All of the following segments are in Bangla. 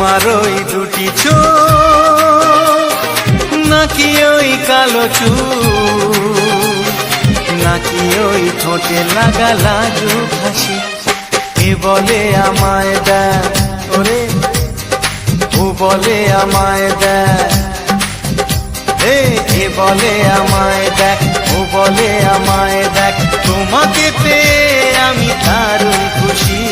তোমার ওই দুটি চোখ নাকি ওই কালো চুল নাকি ওই ঠোঁটে লাগা লাজুক হাসি এ বলে আমায় দেখ ওরে ও বলে আমায় দেখ এ বলে আমায় দেখ ও বলে আমায় দেখ তোমাকে পেয়ে আমি দারুণ খুশি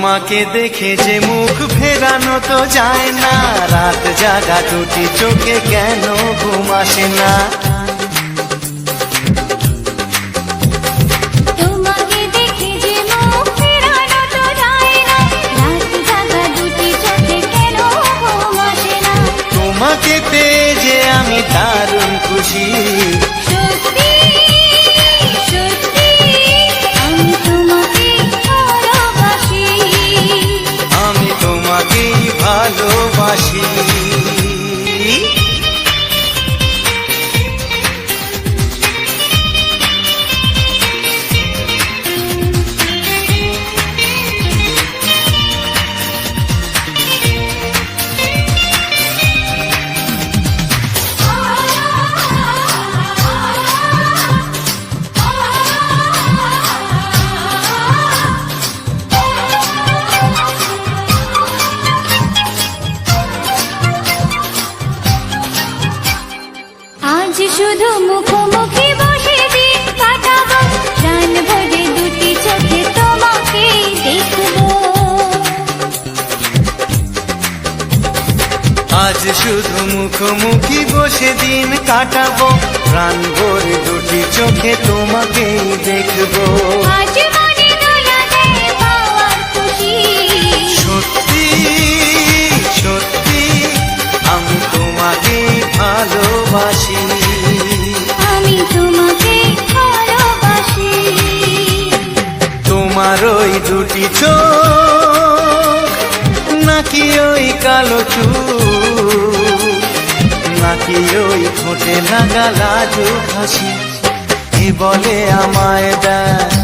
তোমাকে দেখে যে মুখ ফেরানো তো যায় না রাত জাগা দুটি চোখে কেন ঘুম আসে না তোমাকে দেখে যে মুখ ফেরানো তো যায় না রাত জাগা দুটি চোখে কেন ঘুম আসে না তোমাকে পেয়ে যে আমি দারুণ খুশি ভালোবাসি আজ শুধু মুখোমুখি বসে দিন কাটাবো প্রাণ ভরে দুটি চোখে তোমাকে দেখবো আজ শুধু মুখোমুখি বসে দিন কাটাবো প্রাণ ভরে দুটি চোখে তোমাকেই দেখবো আজ মনে দোলা দেয় পাওয়ার খুশি সত্যি সত্যি আমি তোমাকে ভালোবাসি আমি তোমাকে ভালোবাসি তোমার ওই দুটি চোখ নাকি ওই কালো চুল নাকি ওই ঠোঁটে লাগা লাজুক হাসি এ বলে আমায় দেখ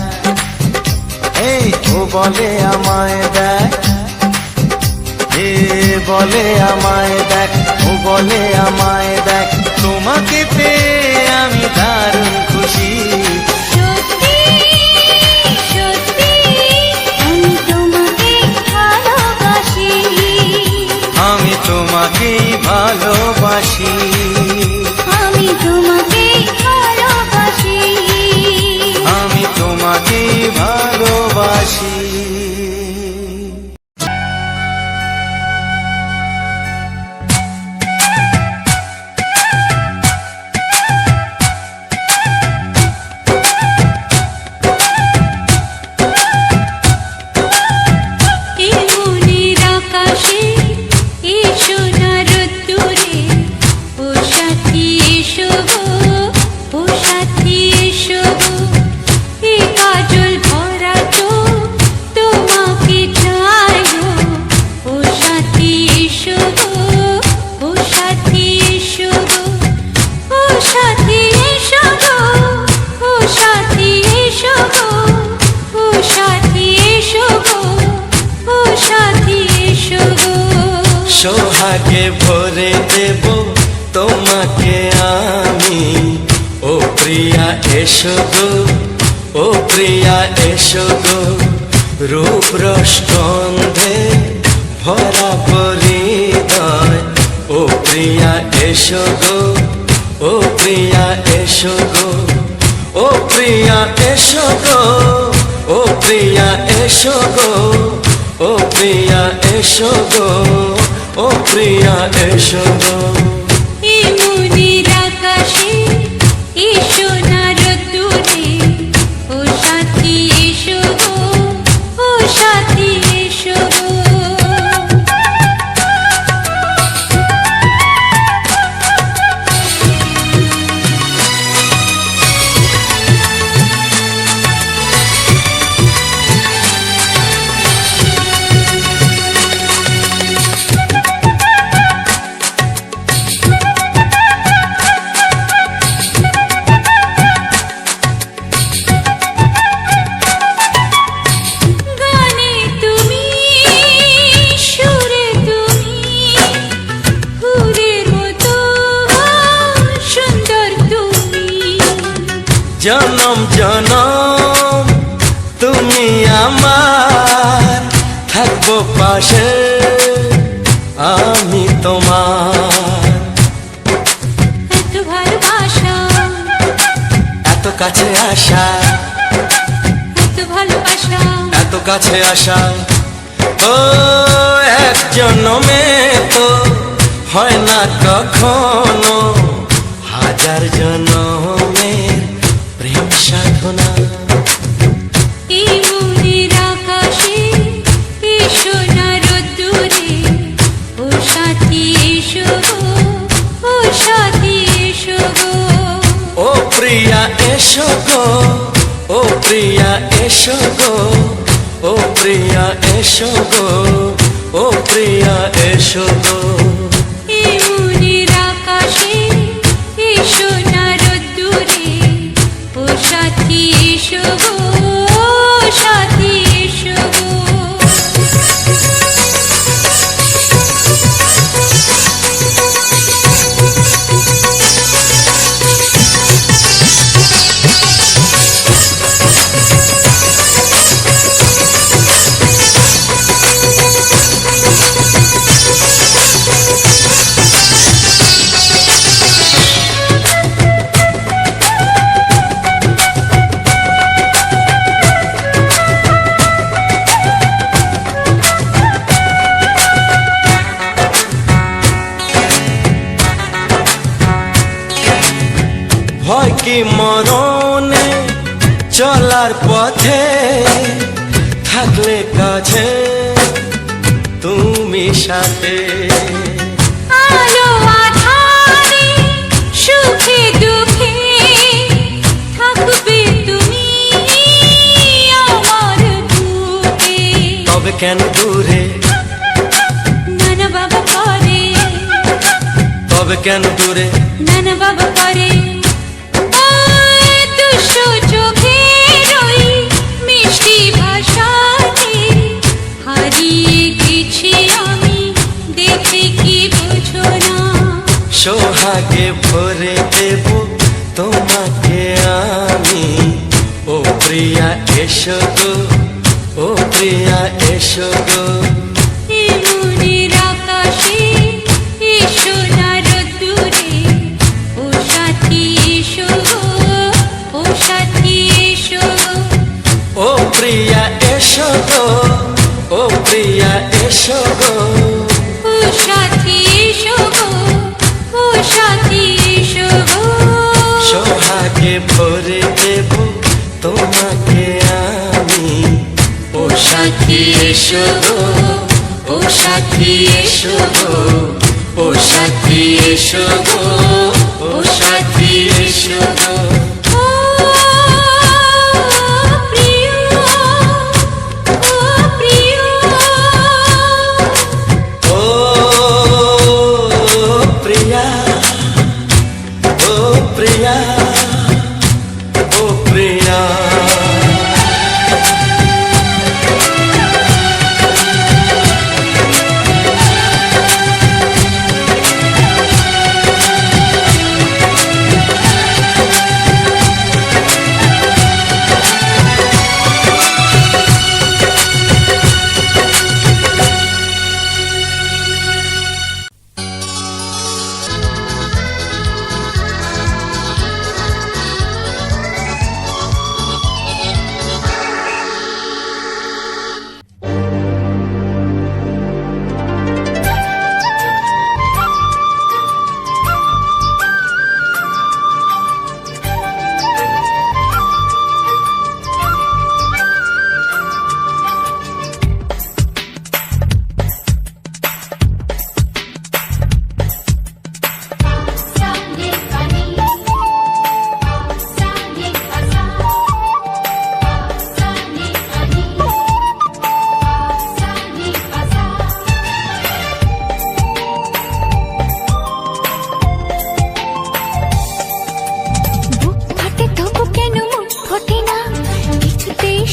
ও বলে আমায় দেখ এ বলে আমায় দেখ ও বলে আমায় দেখ তোমাকে পেয়ে আমি দারুণ খুশি আমি তোমাকেই ভালোবাসি আমি তোমাকে ভালোবাসি আমি তোমাকেই ভালোবাসি সোহাগে ভরে দেব তোমাকে আমি ও প্রিয়া এসো গো ও প্রিয়া এসো গো রূপ রসগন্ধে ভরা পরিদয় ও প্রিয়া এসো গো ও প্রিয়া এসো গো ও প্রিয়া এসো গো ও প্রিয়া এসো গো ও প্রিয়া এসো গো ও প্রিয়া এসো গো। এই মনের আকাশে এসো না রোদ্দুরে, ও সাথী এসো গো, ও সাথী এসো গো। গানে তুমি, সুরে তুমি, ফুলের মতো সুন্দর তুমি। জনম জনম তুমি আমার, থাকবো পাশে আমি তোমার। এত ভালোবাসা, এত কাছে আসা, এত ভালোবাসা, এত কাছে আসা, ও এক জন্মে তো হয় না কখনো, হাজার জন্মের প্রেম সাধনা। এই মনের আকাশে এসো না রোদ্দুরে, ও সাথী এসো গো, ও সাথী এসো গো। ও প্রিয়া এসো গো, ও প্রিয়া এসো গো, ও প্রিয়া এসো গো, ও প্রিয়া এসো গো। এই মনের আকাশে এসো না রোদ্দুরে, ও সাথী এসো গো, ও সাথী এসো গো। ভয় কি মরণে চলার পথে, থাকলে কাছে তুমি সাথে। আলো আঁধারে সুখে দুঃখে থাকবে তুমি আমার বুকে। তবে কেন দূরে, নানা বাবা করে, তবে কেন দূরে, নানা বাবা করে। ওই দুষ্টু চোখের ওই মিষ্টি ভাষাতে হারিয়ে গেছি আমি, দেখে কি বুঝো না। সোহাগে ভরে দেব তোমাকে আমি, ও প্রিয়া এসো গো, ও প্রিয়া এসো গো। এই মনের আকাশে এসো না রোদ্দুরে, ও সাথী এসো গো, ও সাথী এসো গো। ও প্রিয়া এসো গো, ও প্রিয়া এসো গো। ও সাথী এসো গো, ও সাথী এসো গো। সোহাগে ভরে দেব তোমাকে আমি, ও সাথী এসো গো, ও সাথী এসো গো, ও সাথী এসো গো, ও সাথী এসো গো। ও প্রিয়, ও প্রিয়, ও প্রিয়া, ও প্রিয়া, ও প্রিয়া।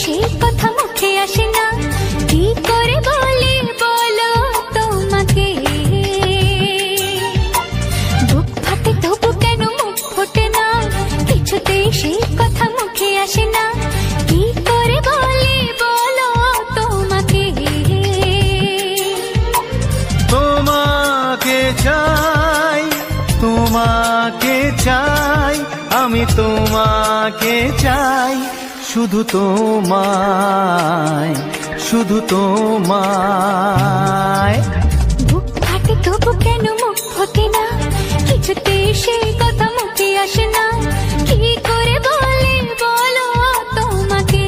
সেই কথা মুখে আসে না, কি করে বলি বলো তোমাকে। বুক ফাটে তবু কেন মুখ ফোটে না, কিছুতেই সেই কথা মুখে আসে না, কি করে বলি বলো তোমাকে। তোমাকে চাই, তোমাকে চাই, আমি তোমাকে চাই, শুধু তোমায়, শুধু তোমায়। বুক ফাটে তবু কেন মুখ ফোটে না, কিছুতেই সেই কথা মুখে আসে না, কি করে বলি বলো তোমাকে।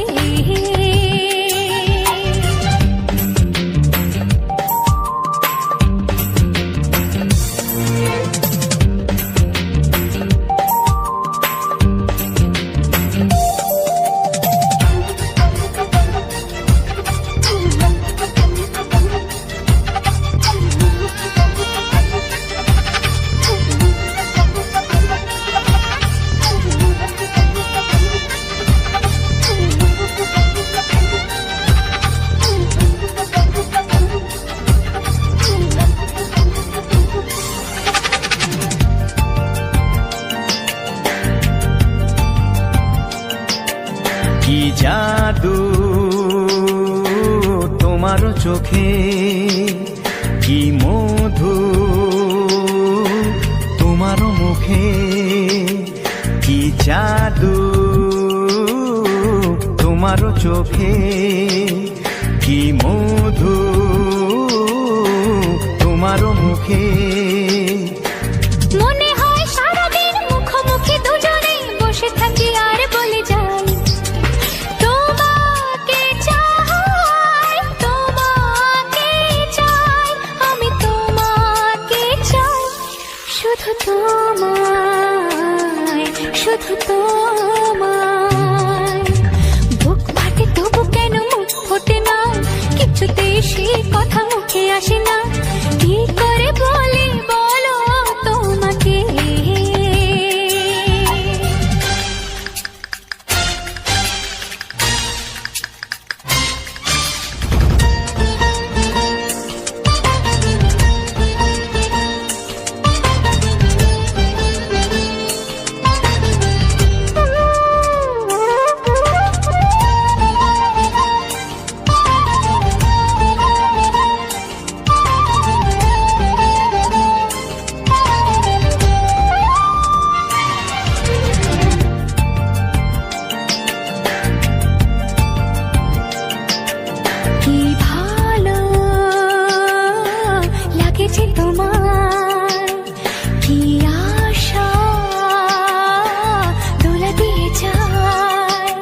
কি জাদু তোমার চোখে, কি মধু তোমার মুখে, কি জাদু তোমার চোখে, কি মধু তোমার মুখে। মনে হয় সারাদিন মুখোমুখি দুজনে বসে থাকি আর বলে যাই, তোমাকে চাই, তোমাকে চাই, আমি তোমাকে চাই, শুধু তোমায়, শুধু তোমায়। বুক ফাটে তবু কেন মুখ ফোটে না, কিছুতেই সেই কথা মুখে আসে না, কি করে বলি বলো তোমাকে। কি ভালো লাগেছে তোমার, কি আশা দোলা দিয়ে যায়,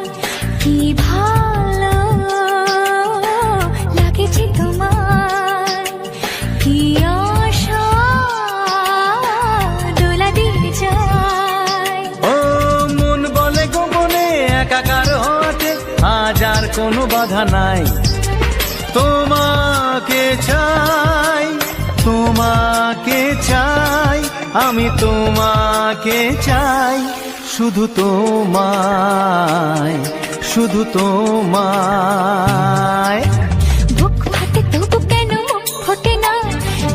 কি ভালো লাগেছে তোমার, কি আশা দোলা দিয়ে যায়। ও মন বলে গোপনে একাকার হতে আজ আর কোনো বাধা নাই, তোমাকে চাই, তোমাকে চাই, আমি তোমাকে চাই, শুধু তোমায়, শুধু তোমায়। বুক ফাটে তবু কেন মুখ ফোটে না,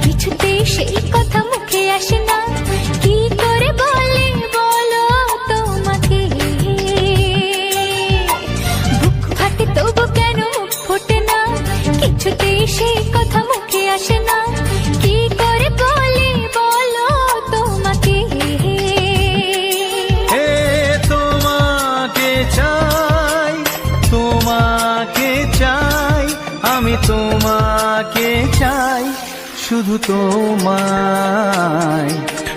কিছুতেই সেই কথা মুখে আসে না, কি করে বলি বলো তোমাকে। বুক ফাটে তবু কেন মুখ ফোটে না, কিছুতেই সেই কথা মুখে আসে না, কি করে বলি বলো তোমাকে। হে তোমাকে চাই, তোমাকে চাই, আমি তোমাকে চাই, শুধু তোমায়,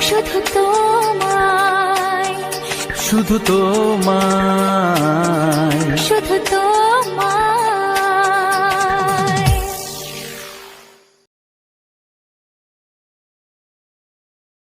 শুধু তোমায়, শুধু তোমায়।